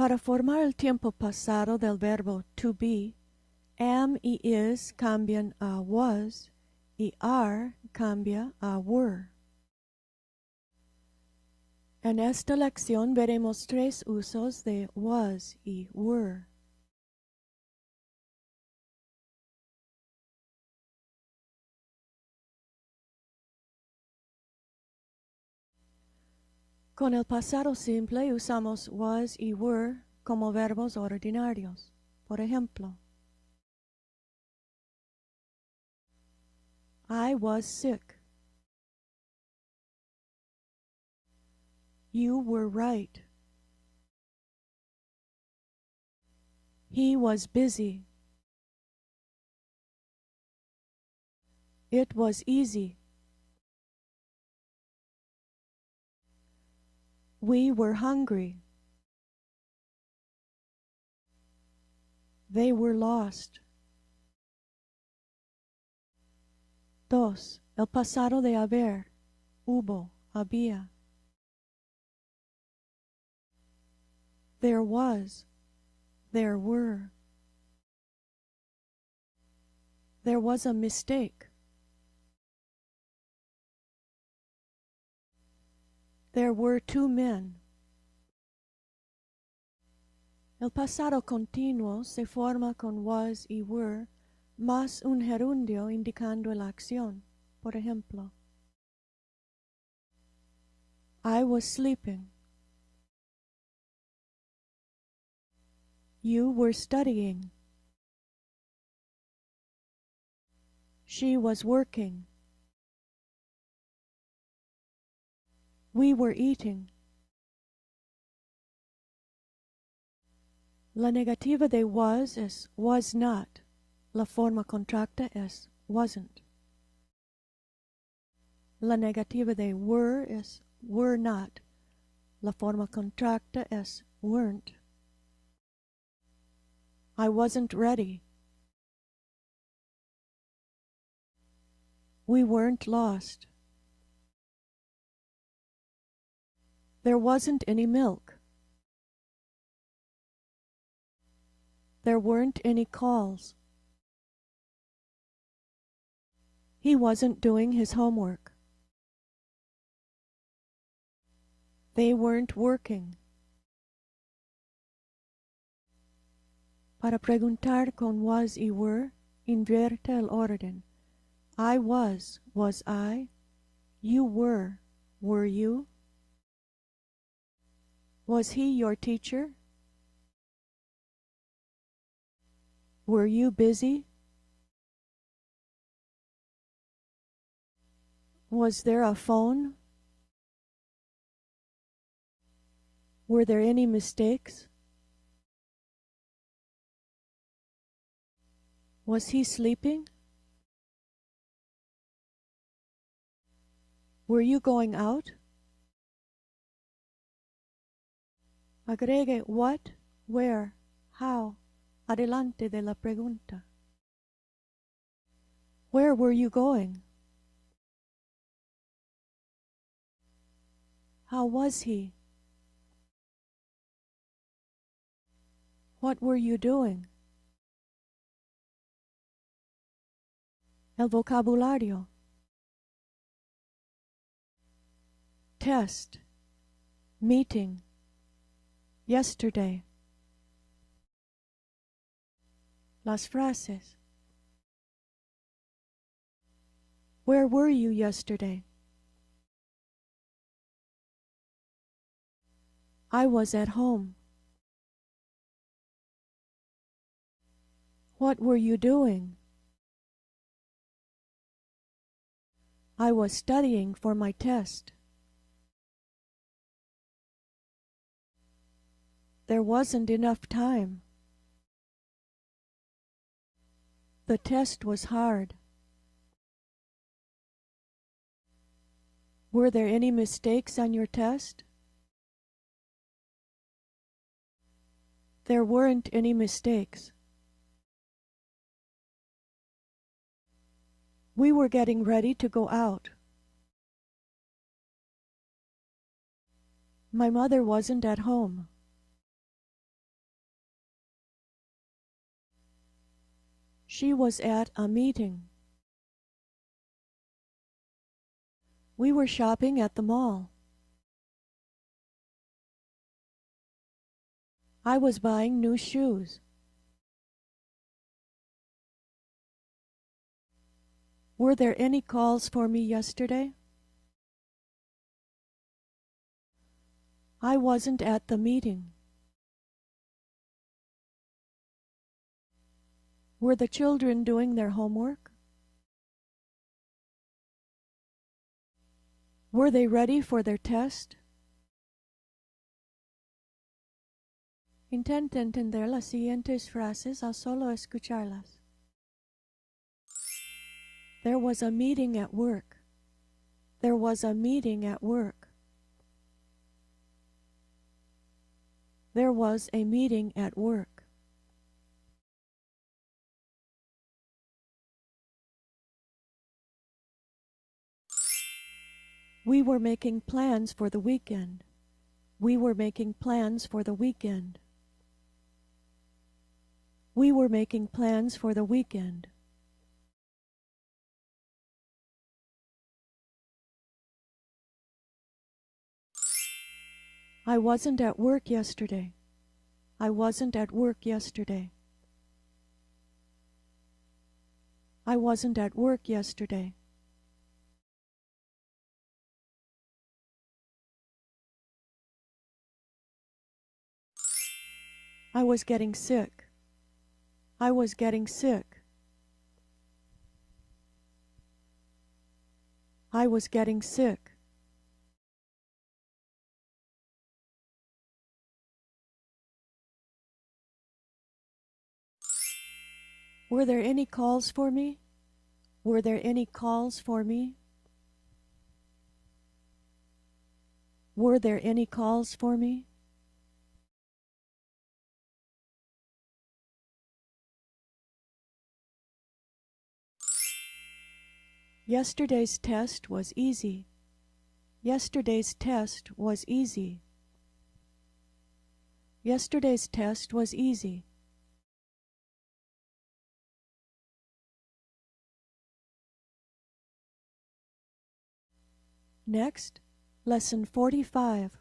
Para formar el tiempo pasado del verbo to be, am y is cambian a was y are cambia a were. En esta lección veremos tres usos de was y were. Con el pasado simple usamos was y were como verbos ordinarios. Por ejemplo, I was sick. You were right. He was busy. It was easy. We were hungry. They were lost. 2. El pasado de haber. Hubo, había. There was. There were. There was a mistake. There were two men. El pasado continuo se forma con was y were más un gerundio indicando la acción. Por ejemplo, I was sleeping. You were studying. She was working. We were eating. La negativa de was es was not. La forma contracta es wasn't. La negativa de were es were not. La forma contracta es weren't. I wasn't ready. We weren't lost. There wasn't any milk. There weren't any calls. He wasn't doing his homework. They weren't working. Para preguntar con was y were, invierte el orden. I was I? You were you? Was he your teacher? Were you busy? Was there a phone? Were there any mistakes? Was he sleeping? Were you going out? Agregue what, where, how, adelante de la pregunta. Where were you going? How was he? What were you doing? El vocabulario. Test. Meeting. Yesterday. Las frases. Where were you yesterday? I was at home. What were you doing? I was studying for my test. There wasn't enough time. The test was hard. Were there any mistakes on your test? There weren't any mistakes. We were getting ready to go out. My mother wasn't at home. She was at a meeting. We were shopping at the mall. I was buying new shoes. Were there any calls for me yesterday? I wasn't at the meeting. Were the children doing their homework? Were they ready for their test? Intenta entender las siguientes frases a solo escucharlas. There was a meeting at work. There was a meeting at work. There was a meeting at work. We were making plans for the weekend. We were making plans for the weekend. We were making plans for the weekend. I wasn't at work yesterday. I wasn't at work yesterday. I wasn't at work yesterday. I was getting sick. I was getting sick. I was getting sick. Were there any calls for me? Were there any calls for me? Were there any calls for me? Yesterday's test was easy. Yesterday's test was easy. Yesterday's test was easy. Next, Lesson 45.